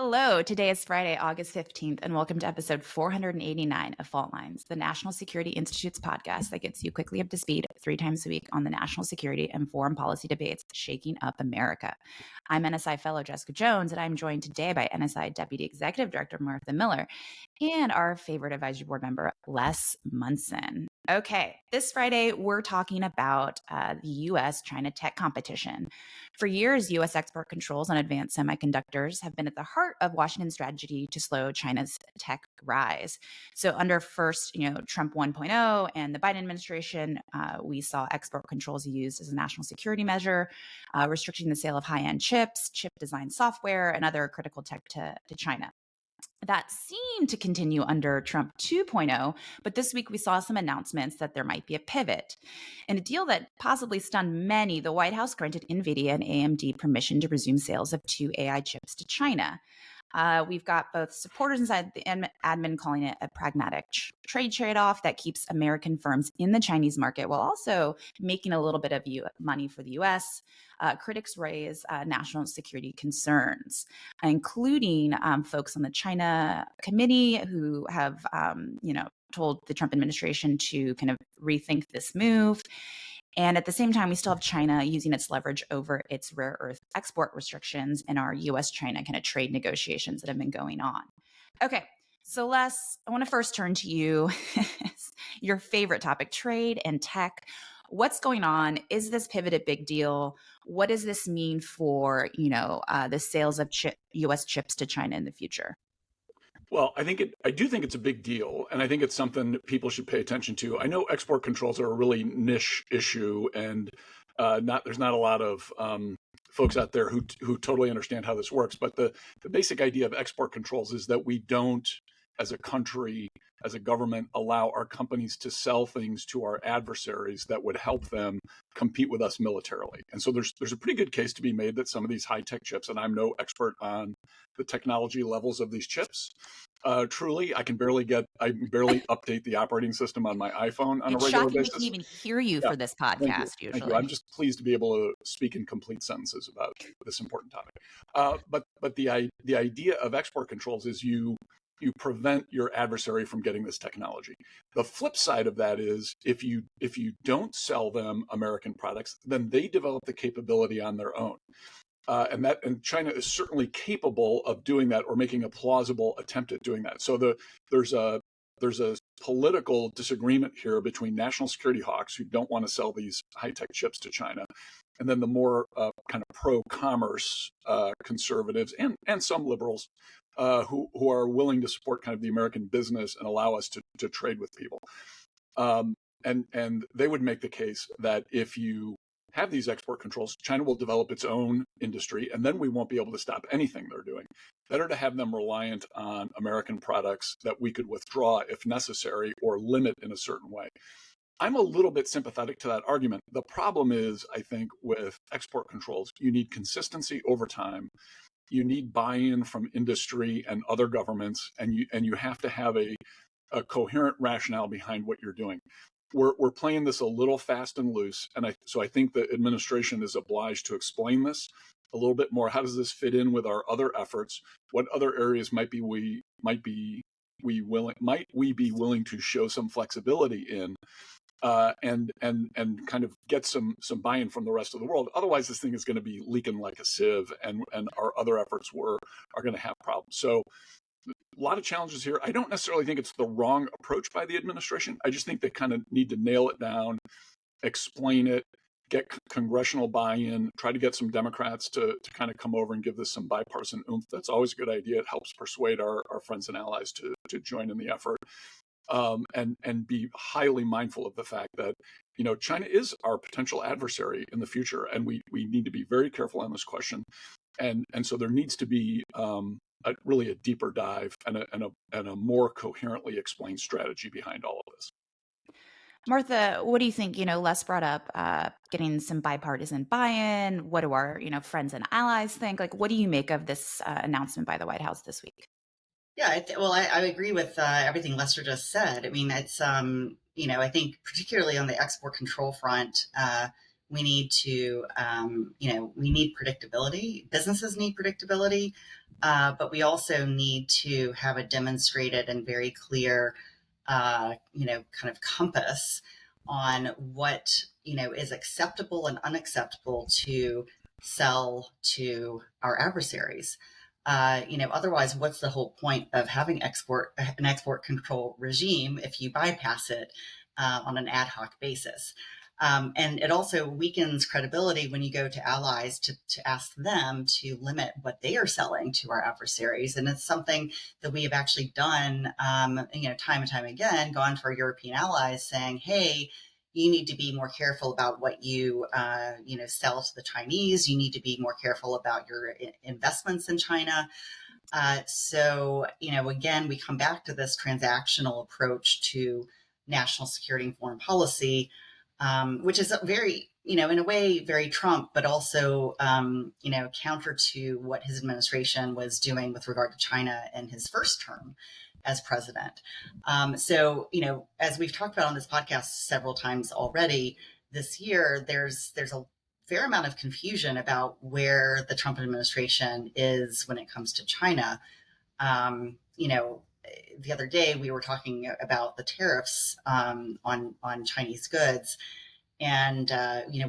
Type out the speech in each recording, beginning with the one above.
Hello, today is Friday, August 15th, and welcome to episode 489 of Fault Lines, the National Security Institute's podcast that gets you quickly up to speed 3 times a week on the national security and foreign policy debates shaking up America. I'm NSI fellow Jessica Jones, and I'm joined today by NSI Deputy Executive Director Martha Miller and our favorite advisory board member, Les Munson. Okay, this Friday, we're talking about the U.S.-China tech competition. For years, U.S. export controls on advanced semiconductors have been at the heart of Washington's strategy to slow China's tech rise. So under first, Trump 1.0 and the Biden administration, we saw export controls used as a national security measure, restricting the sale of high-end chips, chip design software, and other critical tech to China. That seemed to continue under Trump 2.0, but this week we saw some announcements that there might be a pivot. In a deal that possibly stunned many, the White House granted Nvidia and AMD permission to resume sales of 2 AI chips to China. We've got both supporters inside the admin calling it a pragmatic trade trade-off that keeps American firms in the Chinese market while also making a little bit of money for the U.S. Critics raise national security concerns, including folks on the China committee who have, told the Trump administration to kind of rethink this move. And at the same time, we still have China using its leverage over its rare earth export restrictions and our U.S.-China kind of trade negotiations that have been going on. Okay, so Les, I want to first turn to you. Your favorite topic, trade and tech. What's going on? Is this pivot a big deal? What does this mean for, the sales of U.S. chips to China in the future? Well, I do think it's a big deal, and I think it's something that people should pay attention to. I know export controls are a really niche issue, and there's not a lot of folks out there who totally understand how this works. But the basic idea of export controls is that we don't, as a country, as a government, allow our companies to sell things to our adversaries that would help them compete with us militarily. And so there's a pretty good case to be made that some of these high-tech chips, and I'm no expert on the technology levels of these chips. Truly, I barely update the operating system on my iPhone on a regular basis. We can even hear you for this podcast usually. Thank you. I'm just pleased to be able to speak in complete sentences about this important topic. But the idea of export controls is you prevent your adversary from getting this technology. The flip side of that is if you don't sell them American products, then they develop the capability on their own. And China is certainly capable of doing that or making a plausible attempt at doing that. So there's a political disagreement here between national security hawks who don't want to sell these high-tech chips to China, and then the more kind of pro-commerce conservatives and some liberals who are willing to support kind of the American business and allow us to trade with people. And they would make the case that if you have these export controls, China will develop its own industry, and then we won't be able to stop anything they're doing. Better to have them reliant on American products that we could withdraw if necessary or limit in a certain way. I'm a little bit sympathetic to that argument. The problem is, I think, with export controls, you need consistency over time. You need buy-in from industry and other governments, and you have to have a coherent rationale behind what you're doing. We're playing this a little fast and loose, and so I think the administration is obliged to explain this a little bit more. How does this fit in with our other efforts? What other areas might we be willing to show some flexibility in, and kind of get some buy-in from the rest of the world? Otherwise, this thing is going to be leaking like a sieve, and our other efforts are going to have problems. So a lot of challenges here. I don't necessarily think it's the wrong approach by the administration. I just think they kind of need to nail it down, explain it, get congressional buy-in, try to get some Democrats to kind of come over and give this some bipartisan oomph. That's always a good idea. It helps persuade our friends and allies to join in the effort. And be highly mindful of the fact that, China is our potential adversary in the future, and we need to be very careful on this question. And so there needs to be really a deeper dive and a more coherently explained strategy behind all of this. Martha, what do you think? Les brought up getting some bipartisan buy-in. What do our, friends and allies think? Like, what do you make of this announcement by the White House this week? Yeah, I agree with everything Lester just said. I mean, it's, I think particularly on the export control front, We need to, we need predictability. Businesses need predictability, but we also need to have a demonstrated and very clear, kind of compass on what, is acceptable and unacceptable to sell to our adversaries. Otherwise, what's the whole point of having an export control regime if you bypass it on an ad hoc basis? And it also weakens credibility when you go to allies to ask them to limit what they are selling to our adversaries. And it's something that we have actually done, time and time again, gone to our European allies saying, hey, you need to be more careful about what you, sell to the Chinese. You need to be more careful about your investments in China. Again, we come back to this transactional approach to national security and foreign policy, which is very, in a way, very Trump, but also, counter to what his administration was doing with regard to China in his first term as president. As we've talked about on this podcast several times already this year, there's a fair amount of confusion about where the Trump administration is when it comes to China. The other day we were talking about the tariffs on Chinese goods and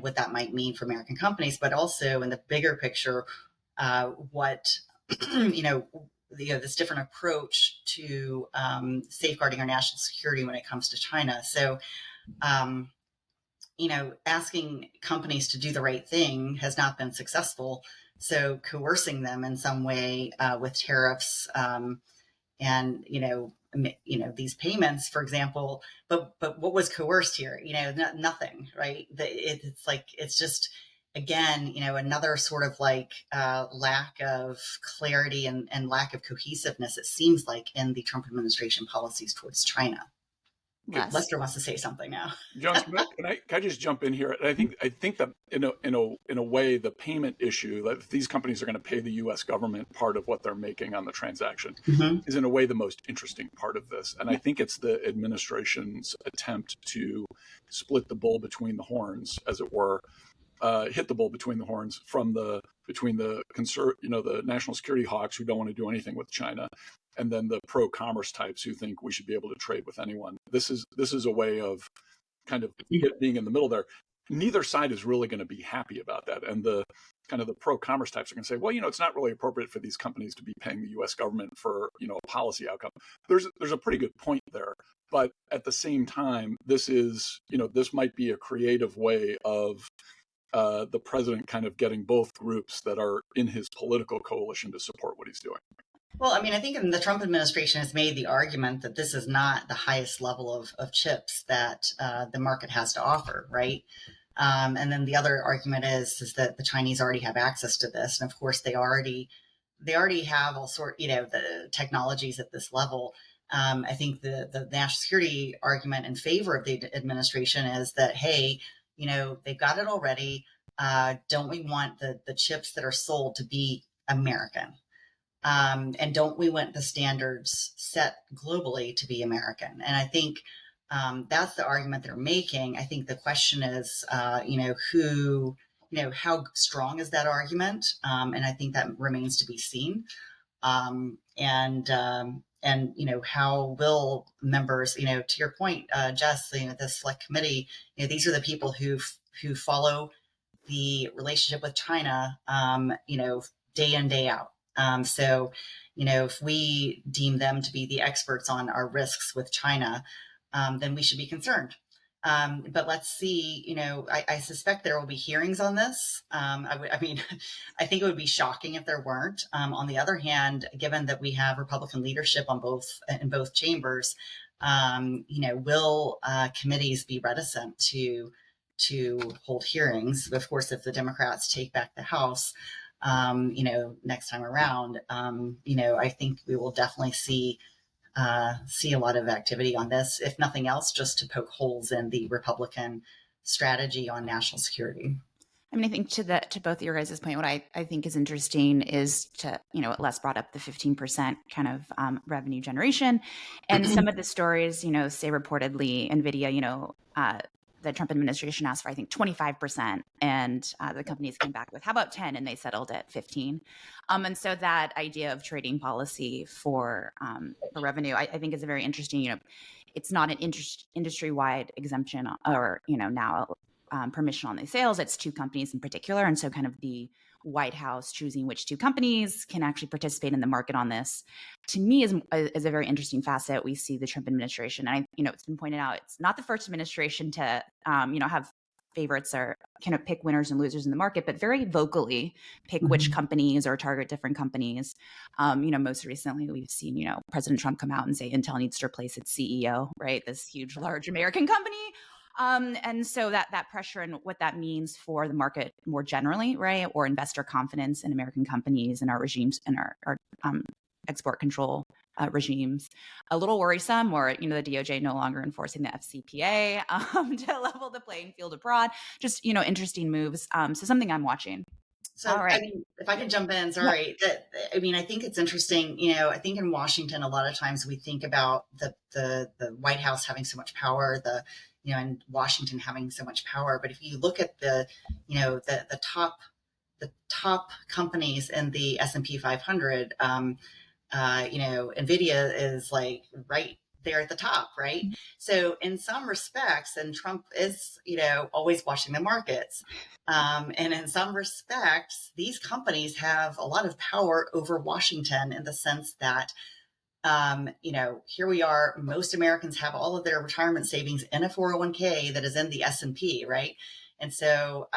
what that might mean for American companies, but also in the bigger picture, what this different approach to safeguarding our national security when it comes to China. So, asking companies to do the right thing has not been successful. So coercing them in some way with tariffs and these payments, for example. But what was coerced here? Nothing, right? It's just, again, another sort of lack of clarity and lack of cohesiveness, it seems like, in the Trump administration policies towards China. Lester wants to say something now. Jones, can I just jump in here? I think that in a way, the payment issue, that if these companies are going to pay the U.S. government part of what they're making on the transaction, is in a way the most interesting part of this. And I think it's the administration's attempt to split the bull between the horns, as it were, hit the bull between the horns between the national security hawks who don't want to do anything with China, and then the pro-commerce types who think we should be able to trade with anyone. This is a way of kind of being in the middle there. Neither side is really going to be happy about that. And the kind of the pro-commerce types are going to say, well, it's not really appropriate for these companies to be paying the U.S. government for, a policy outcome. There's a pretty good point there. But at the same time, this might be a creative way of the president kind of getting both groups that are in his political coalition to support what he's doing. Well, I think the Trump administration has made the argument that this is not the highest level of chips that the market has to offer, right? And then the other argument is that the Chinese already have access to this, and of course they already have all the technologies at this level. I think the national security argument in favor of the administration is that, hey, they've got it already. Don't we want the chips that are sold to be American? And don't we want the standards set globally to be American? And I think that's the argument they're making. I think the question is, how strong is that argument? And I think that remains to be seen. And how will members, to your point, Jess, the select committee, these are the people who follow the relationship with China, day in, day out. If we deem them to be the experts on our risks with China, then we should be concerned. But let's see, I suspect there will be hearings on this. I think it would be shocking if there weren't. On the other hand, given that we have Republican leadership in both chambers, will committees be reticent to hold hearings? Of course, if the Democrats take back the House, next time around, I think we will definitely see a lot of activity on this, if nothing else, just to poke holes in the Republican strategy on national security. I think to both of your guys' point, what I think is interesting is Les brought up the 15% kind of revenue generation, and some of the stories, say reportedly Nvidia, the Trump administration asked for, I think, 25%, and the companies came back with, how about 10? And they settled at 15. And so that idea of trading policy for revenue, I think is a very interesting, it's not an industry-wide exemption or, now permission on these sales. It's two companies in particular. And so kind of the White House choosing which two companies can actually participate in the market on this, to me, is a very interesting facet. We see the Trump administration, and it's been pointed out, it's not the first administration to have favorites or kind of pick winners and losers in the market, but very vocally pick which companies or target different companies. Most recently we've seen, President Trump come out and say Intel needs to replace its CEO, right? This huge, large American company. And so that pressure and what that means for the market more generally, right? Or investor confidence in American companies and our regimes and our export control regimes. A little worrisome, or, the DOJ no longer enforcing the FCPA to level the playing field abroad. Just, interesting moves. So something I'm watching. So, right. I mean, if I could jump in, sorry. Yeah. I think it's interesting. I think in Washington, a lot of times we think about the White House having so much power, and Washington having so much power. But if you look at the top companies in the S&P 500, Nvidia is like right there at the top, right? Mm-hmm. So in some respects, and Trump is, always watching the markets. And in some respects, these companies have a lot of power over Washington in the sense that, here we are, most Americans have all of their retirement savings in a 401k that is in the S&P, right? And so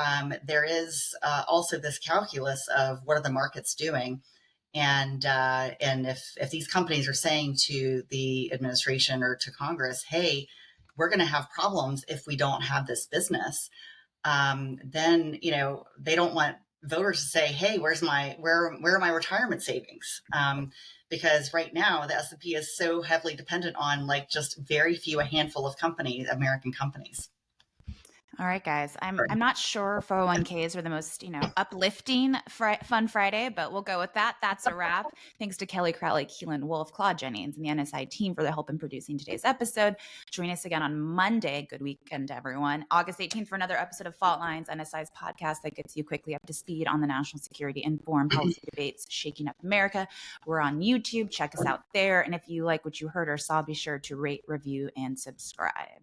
there is also this calculus of what are the markets doing. And if these companies are saying to the administration or to Congress, hey, we're going to have problems if we don't have this business, then, they don't want voters to say, hey, where are my retirement savings? Because right now the S&P is so heavily dependent on just very few, a handful of companies, American companies. All right, guys. I'm not sure 401ks are the most, uplifting fun Friday, but we'll go with that. That's a wrap. Thanks to Kelly Crowley, Keelan Wolf, Claude Jennings, and the NSI team for their help in producing today's episode. Join us again on Monday. Good weekend, everyone. August 18th for another episode of Fault Lines, NSI's podcast that gets you quickly up to speed on the national security and foreign policy debates shaking up America. We're on YouTube. Check us out there. And if you like what you heard or saw, be sure to rate, review, and subscribe.